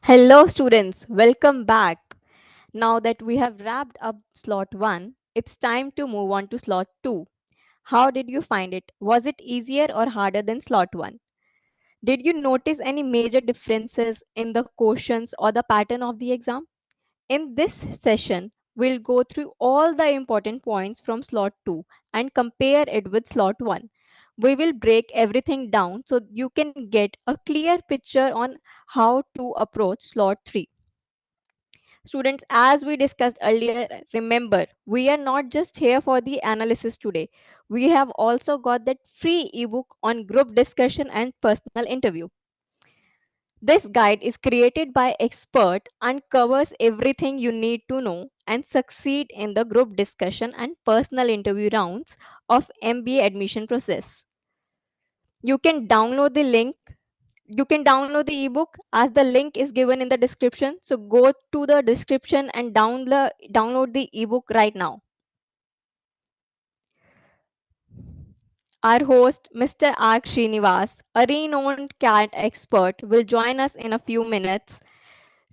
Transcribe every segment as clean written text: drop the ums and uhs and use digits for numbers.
Hello, students. Welcome back. Now that we have wrapped up slot 1, it's time to move on to slot 2. How did you find it? Was it easier or harder than slot 1? Did you notice any major differences in the questions or the pattern of the exam? In this session, we'll go through all the important points from slot 2 and compare it with slot 1. We will break everything down so you can get a clear picture on how to approach slot 3. Students, as we discussed earlier, remember, we are not just here for the analysis today. We have also got that free ebook on group discussion and personal interview. This guide is created by expert and covers everything you need to know and succeed in the group discussion and personal interview rounds of MBA admission process. You can download the link. You can download the ebook as the link is given in the description. So go to the description and download the ebook right now. Our host, Mr. Arks Srinivas, a renowned cat expert, will join us in a few minutes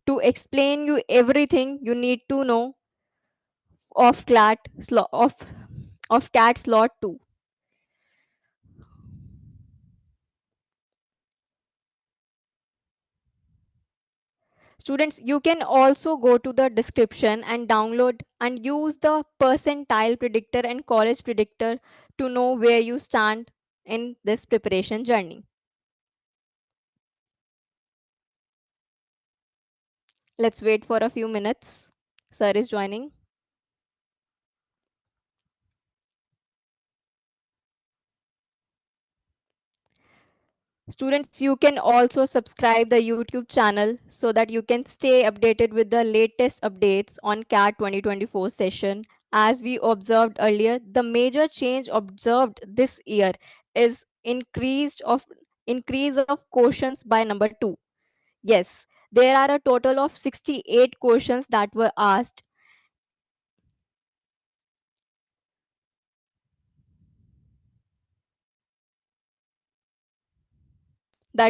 to explain you everything you need to know of cat slot 2. Students, you can also go to the description and download and use the percentile predictor and college predictor to know where you stand in this preparation journey. Let's wait for a few minutes. Sir is joining. Students, you can also subscribe the YouTube channel so that you can stay updated with the latest updates on CAT 2024 session. As we observed earlier, the major change observed this year is increase of questions by number 2. Yes, there are a total of 68 questions that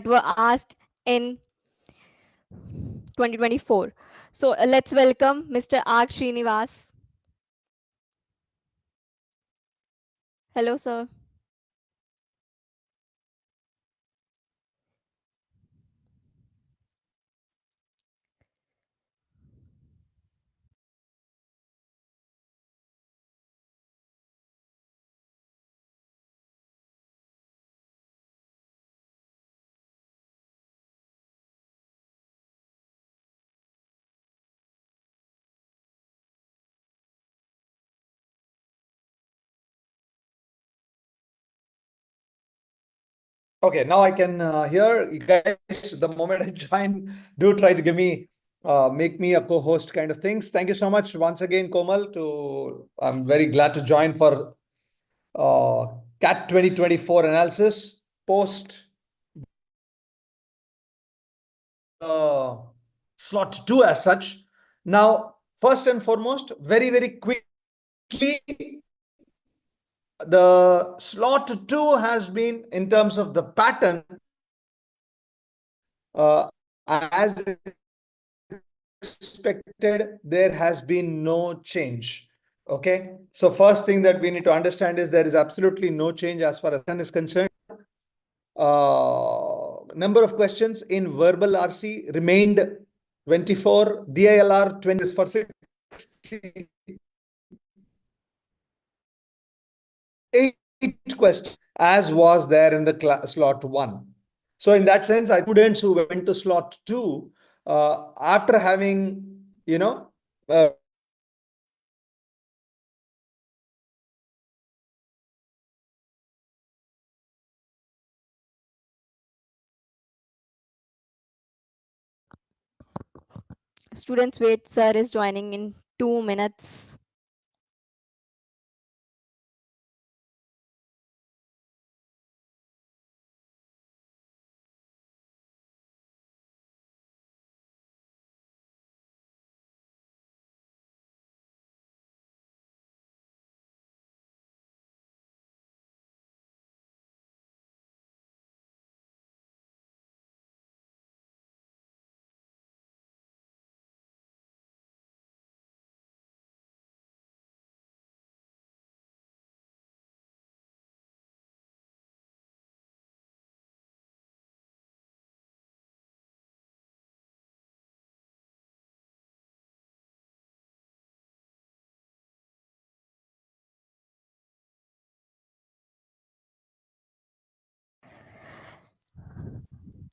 were asked in 2024. So let's welcome Mr. Ark Srinivas. Hello, sir. Okay, now I can hear you guys. The moment I join, do try to give me, make me a co-host kind of things. Thank you so much once again, Komal. I'm very glad to join for uh, CAT 2024 analysis post uh, slot 2 as such. Now, first and foremost, very quickly, the slot 2 has been in terms of the pattern uh, as expected, there has been no change. Okay. So first thing that we need to understand is there is absolutely no change as far as pattern is concerned. Number of questions in verbal RC remained 24, DILR 20 is for 68 questions as was there in the slot 1. So in that sense, students who went to slot 2 after having, uh, Students, wait, sir is joining in 2 minutes.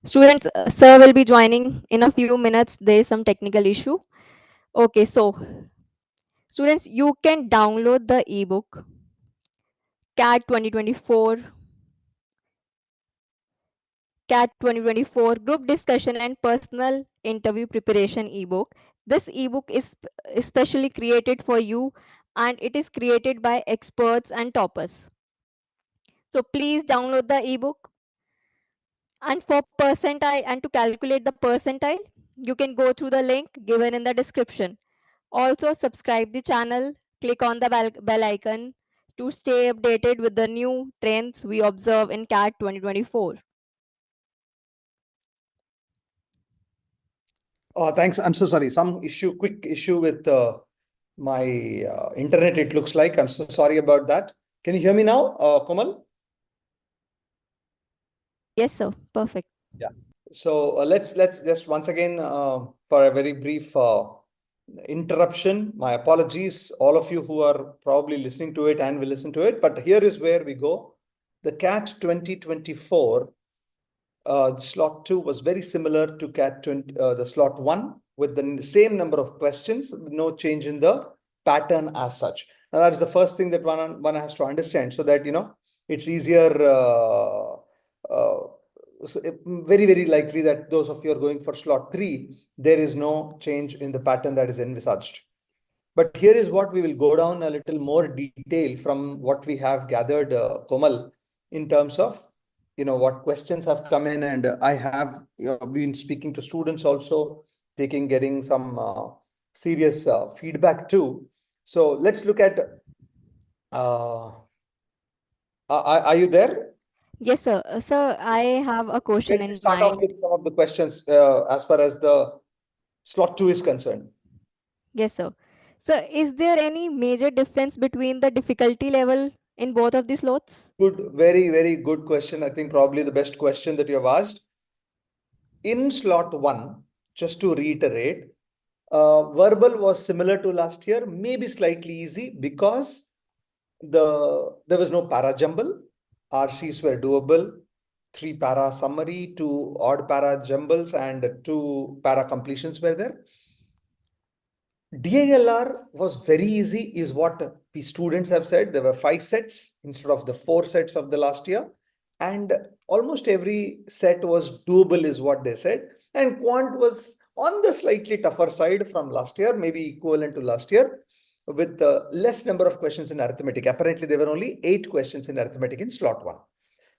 Students, sir will be joining in a few minutes. There is some technical issue. Okay, so students, you can download the ebook CAT 2024, CAT 2024 group discussion and personal interview preparation ebook. This ebook is especially created for you and it is created by experts and toppers. So please download the ebook. And for percentile and to calculate the percentile, you can go through the link given in the description. Also subscribe the channel, click on the bell icon to stay updated with the new trends we observe in CAT 2024. Thanks. I'm so sorry. Some quick issue with my internet, it looks like. I'm so sorry about that. Can you hear me now, Komal? Yes, sir. Perfect. Yeah. So let's just once again for a very brief interruption. My apologies, all of you who are probably listening to it and will listen to it. But here is where we go. The CAT 2024 slot 2 was very similar to CAT 20, the slot 1 with the same number of questions, no change in the pattern as such. Now that is the first thing that one has to understand, so that it's easier. So very likely that those of you are going for slot 3, there is no change in the pattern that is envisaged. But here is what we will go down a little more detail from what we have gathered, Komal, in terms of what questions have come in, and I have been speaking to students also, getting some serious feedback too. So let's look at. Are you there? Yes, sir. Sir, I have a question Let me in start off mind. with some of the questions as far as the slot 2 is concerned. Yes, sir. So, is there any major difference between the difficulty level in both of these slots? Good, very good question. I think probably the best question that you have asked. In slot 1, just to reiterate, verbal was similar to last year, maybe slightly easy because there was no para jumble. RCs were doable. 3 para summary, 2 odd para jumbles, and 2 para completions were there. DILR was very easy, is what the students have said. There were 5 sets instead of the 4 sets of the last year. And almost every set was doable, is what they said. And quant was on the slightly tougher side from last year, maybe equivalent to last year, with less number of questions in arithmetic. Apparently, there were only 8 questions in arithmetic in slot 1.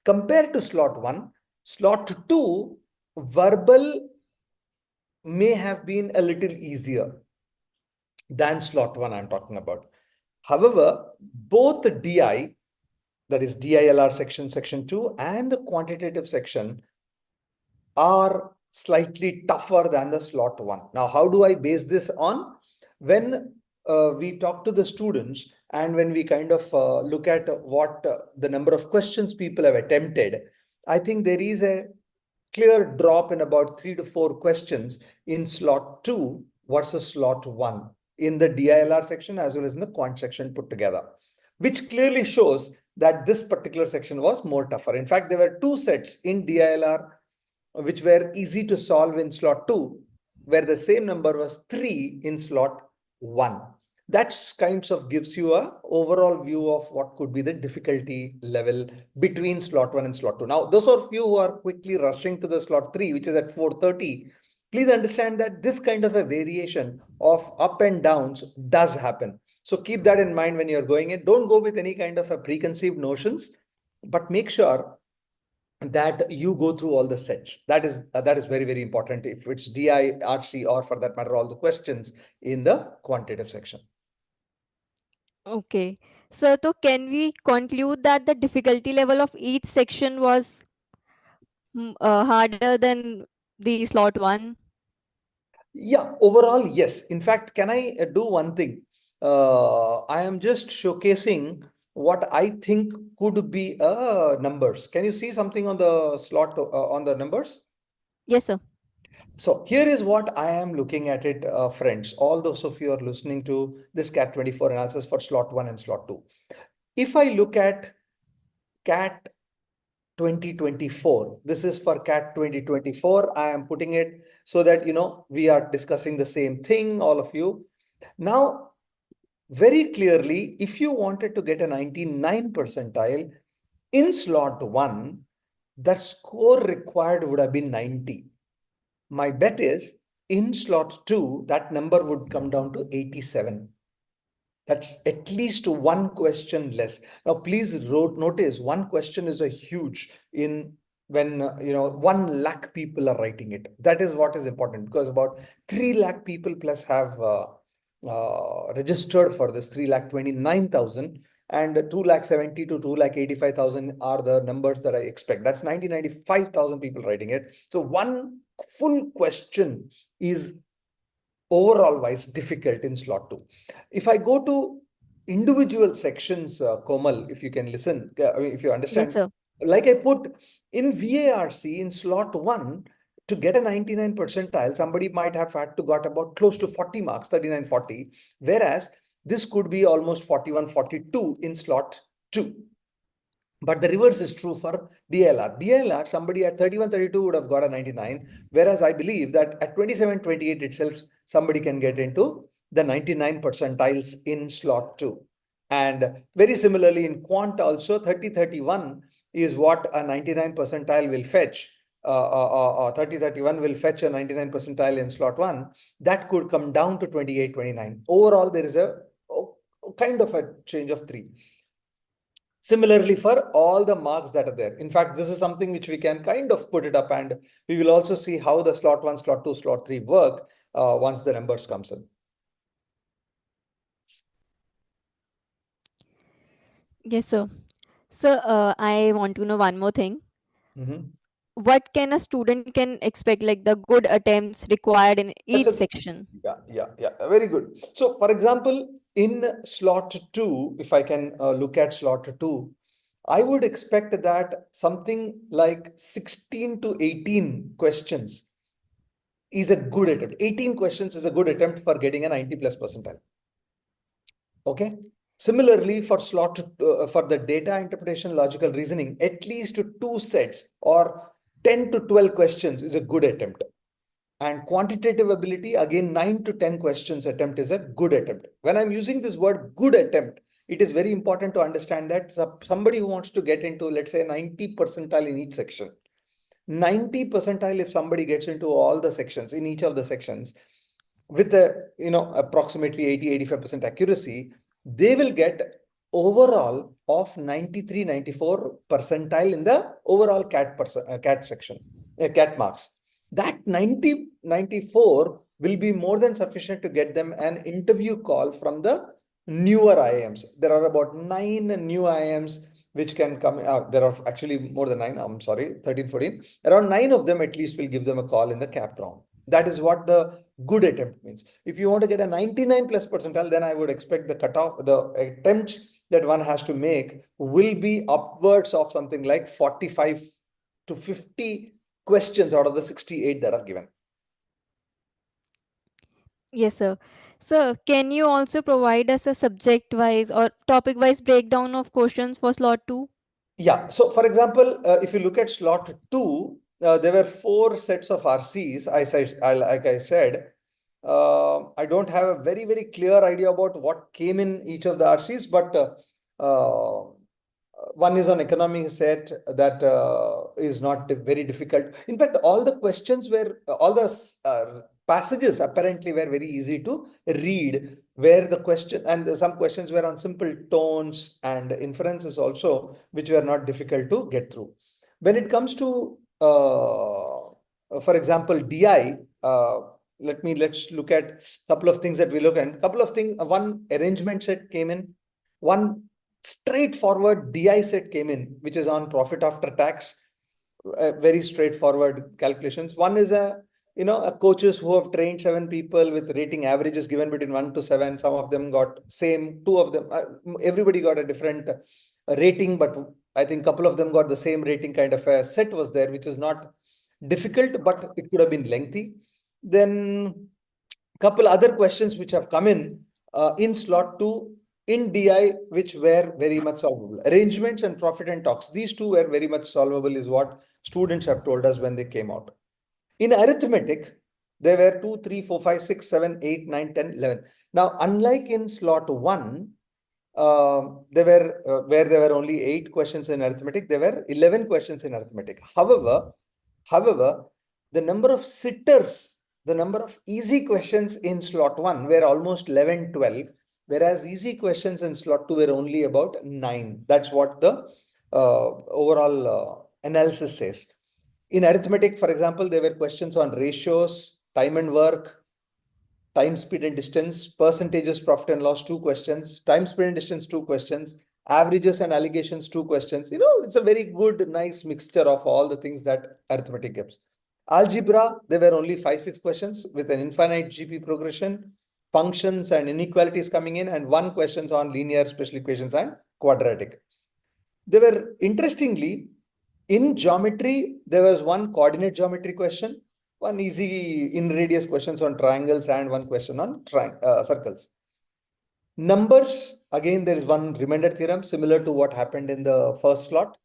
Compared to slot 1, slot 2, verbal may have been a little easier than slot 1 I'm talking about. However, both the DI, that is DILR section 2, and the quantitative section are slightly tougher than the slot 1. Now, how do I base this on? When we talk to the students and when we kind of look at what the number of questions people have attempted, I think there is a clear drop in about 3 to 4 questions in slot 2 versus slot 1 in the DILR section as well as in the quant section put together, which clearly shows that this particular section was more tougher. In fact, there were 2 sets in DILR which were easy to solve in slot 2, where the same number was 3 in slot 1. That's kinds of gives you a overall view of what could be the difficulty level between slot 1 and slot 2. Now, those of you who are quickly rushing to the slot 3, which is at 4:30, please understand that this kind of a variation of up and downs does happen. So keep that in mind when you're going in. Don't go with any kind of a preconceived notions, but make sure that you go through all the sets. That is very important. If it's DI, RC, or for that matter, all the questions in the quantitative section. Okay. So can we conclude that the difficulty level of each section was harder than the slot 1? Yeah, overall, yes. In fact, can I do one thing? I am just showcasing what I think could be numbers. Can you see something on the slot on the numbers? Yes, sir. So here is what I am looking at it, friends. All those of you are listening to this CAT 24 analysis for slot 1 and slot 2. If I look at CAT 2024. This is for CAT 2024. I am putting it so that, we are discussing the same thing, all of you. Now, very clearly, if you wanted to get a 99 percentile in slot 1, that score required would have been 90. My bet is in slot 2, that number would come down to 87. That's at least one question less. Now, please notice one question is a huge in when 1 lakh people are writing it. That is what is important, because about 3 lakh people plus have registered for this, 3,29,000, and 2,70,000 to 2,85,000 are the numbers that I expect. That's 95,000 people writing it. So one full question is overall wise difficult in slot 2. If I go to individual sections, Komal, if you can listen, if you Yes, understand, sir. like I put in VARC in slot 1, to get a 99 percentile, somebody might have had to got about close to 40 marks, 39, 40, whereas this could be almost 41, 42 in slot 2. But the reverse is true for DLR. DLR, somebody at 31, 32 would have got a 99, whereas I believe that at 27, 28 itself, somebody can get into the 99 percentiles in slot 2. And very similarly in quant also, 30, 31 is what a 99 percentile will fetch. 30, 31 will fetch a 99 percentile in slot 1. That could come down to 28, 29. Overall, there is a kind of a change of 3. Similarly, for all the marks that are there. In fact, this is something which we can kind of put it up, and we will also see how the slot 1, slot 2, slot 3 work once the numbers comes in. Yes, sir. Sir, I want to know one more thing. Mhm. What can a student can expect, like the good attempts required in each That's a section? yeah, very good. So, for example, in slot 2, if I can look at slot 2, I would expect that something like 16 to 18 questions is a good attempt. 18 questions is a good attempt for getting a 90 plus percentile. Okay. Similarly, for for the data interpretation, logical reasoning, at least 2 sets or 10 to 12 questions is a good attempt. And quantitative ability, again, 9 to 10 questions attempt is a good attempt. When I'm using this word good attempt, it is very important to understand that somebody who wants to get into, let's say, 90 percentile in each section, 90 percentile, if somebody gets into all the sections in each of the sections with a approximately 80-85% accuracy, they will get overall of 93 94 percentile in the overall cat section, cat marks. That 90 94 will be more than sufficient to get them an interview call from the newer IIMs. There are about 9 new IIMs which can come. There are actually more than 9. I'm sorry, 13, 14. Around 9 of them at least will give them a call in the cap round. That is what the good attempt means. If you want to get a 99 plus percentile, then I would expect the cutoff, the attempts that one has to make will be upwards of something like 45 to 50 questions out of the 68 that are given. Yes, sir. Sir, can you also provide us a subject-wise or topic-wise breakdown of questions for slot 2? Yeah. So, for example, if you look at slot 2, there were 4 sets of RCs. Like I said, I don't have a very, very clear idea about what came in each of the RCs, but one is on economy set that is not very difficult. In fact, all the questions were, all the passages apparently were very easy to read, where the question and some questions were on simple tones and inferences also, which were not difficult to get through. When it comes to, for example, DI, let's look at a couple of things that we look at. Couple of things. One arrangement set came in. One straightforward DI set came in, which is on profit after tax. Very straightforward calculations. One is a coaches who have trained 7 people with rating averages given between 1 to 7. Some of them got same, 2 of them, everybody got a different rating, but I think a couple of them got the same rating. Kind of a set was there, which is not difficult, but it could have been lengthy. Then couple other questions which have come in slot 2 in DI, which were very much solvable. Arrangements and profit and talks, these two were very much solvable, is what students have told us when they came out. In arithmetic, there were 2, 3, 4, 5, 6, 7, 8, 9, 10, 11. Now, unlike in slot 1, there were where there were only 8 questions in arithmetic, there were 11 questions in arithmetic. However, the number of sitters, the number of easy questions in slot 1 were almost 11, 12, whereas easy questions in slot 2 were only about 9. That's what the overall analysis says. In arithmetic, for example, there were questions on ratios, time and work, time, speed, and distance, percentages, profit and loss, 2 questions, time, speed, and distance, 2 questions, averages and allegations, 2 questions. It's a very good, nice mixture of all the things that arithmetic gives. Algebra, there were only 5, 6 questions with an infinite GP progression, functions and inequalities coming in, and 1 questions on linear special equations and quadratic. There were, interestingly, in geometry, there was one coordinate geometry question, one easy in radius questions on triangles, and 1 question on circles. Numbers, again, there is one remainder theorem similar to what happened in the first slot.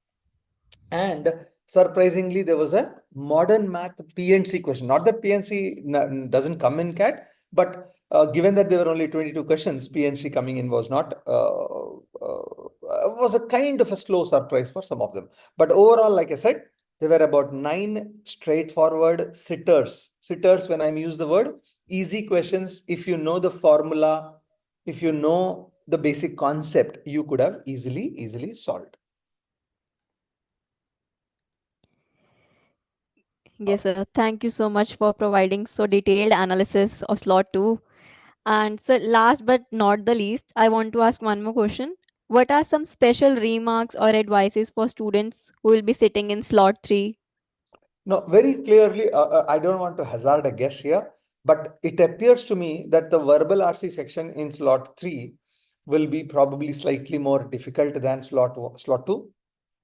And surprisingly, there was a modern math PNC question. Not that PNC doesn't come in CAT, but given that there were only 22 questions, PNC coming in was not was a kind of a slow surprise for some of them. But overall, like I said, there were about 9 straightforward sitters. Sitters, when I use the word, easy questions. If you know the formula, if you know the basic concept, you could have easily solved. Yes, sir. Thank you so much for providing so detailed analysis of slot 2. And so last but not the least, I want to ask one more question. What are some special remarks or advices for students who will be sitting in slot 3? No, very clearly, I don't want to hazard a guess here, but it appears to me that the verbal RC section in slot 3 will be probably slightly more difficult than slot 2.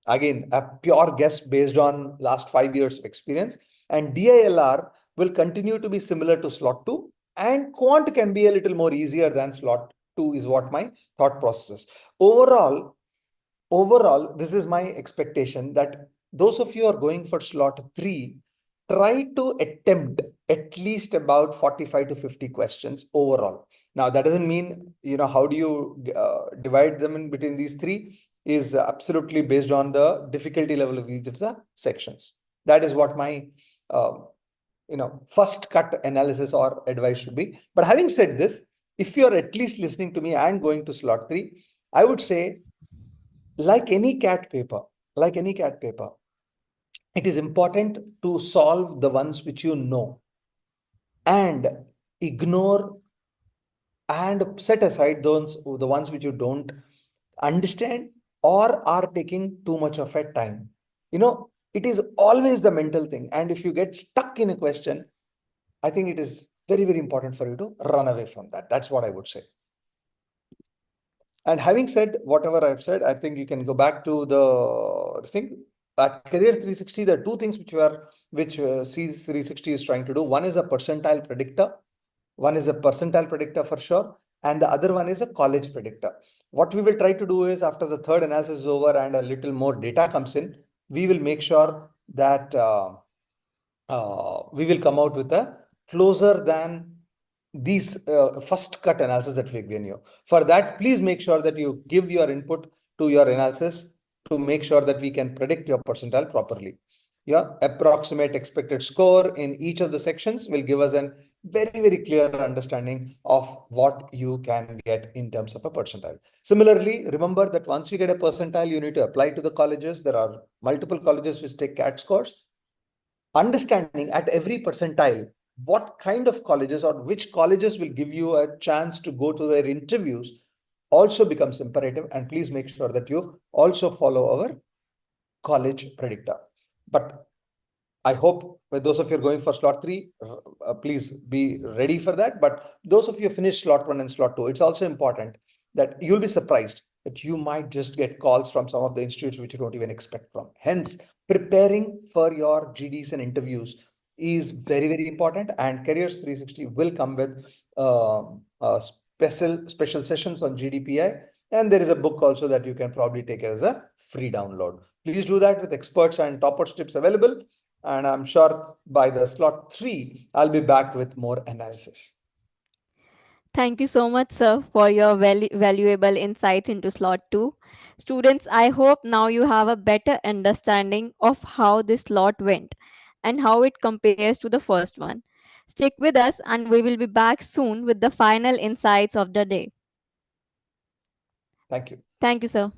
Again, a pure guess based on last 5 years of experience. And DILR will continue to be similar to slot 2, and quant can be a little more easier than slot 2 is what my thought process is. Overall, this is my expectation that those of you who are going for slot 3, try to attempt at least about 45 to 50 questions overall. Now, that doesn't mean, how do you divide them in between these 3 is absolutely based on the difficulty level of each of the sections. That is what my, first cut analysis or advice should be. But having said this, if you're at least listening to me and going to slot 3, I would say, like any CAT paper, it is important to solve the ones which you know and ignore and set aside the ones which you don't understand or are taking too much of a time. It is always the mental thing. And if you get stuck in a question, I think it is very, very important for you to run away from that. That's what I would say. And having said whatever I've said, I think you can go back to the thing. At Career 360, there are 2 things which C360 is trying to do. One is a percentile predictor. One is a percentile predictor for sure. And the other one is a college predictor. What we will try to do is, after the third analysis is over and a little more data comes in, we will make sure that we will come out with a closer than these first cut analysis that we've given you. For that, please make sure that you give your input to your analysis to make sure that we can predict your percentile properly. Your approximate expected score in each of the sections will give us a very, very clear understanding of what you can get in terms of a percentile. Similarly, remember that once you get a percentile, you need to apply to the colleges. There are multiple colleges which take CAT scores. Understanding at every percentile what kind of colleges or which colleges will give you a chance to go to their interviews also becomes imperative. And please make sure that you also follow our college predictor. But I hope with those of you going for slot 3, please be ready for that. But those of you who finish slot 1 and slot 2, it's also important that you'll be surprised that you might just get calls from some of the institutes which you don't even expect from. Hence, preparing for your GDs and interviews is very, very important. And Careers 360 will come with special sessions on GDPI And there is a book also that you can probably take as a free download. Please do that with experts and top tips available. And I'm sure by the slot 3, I'll be back with more analysis. Thank you so much, sir, for your valuable insights into slot 2. Students, I hope now you have a better understanding of how this slot went and how it compares to the first one. Stick with us, and we will be back soon with the final insights of the day. Thank you. Thank you, sir.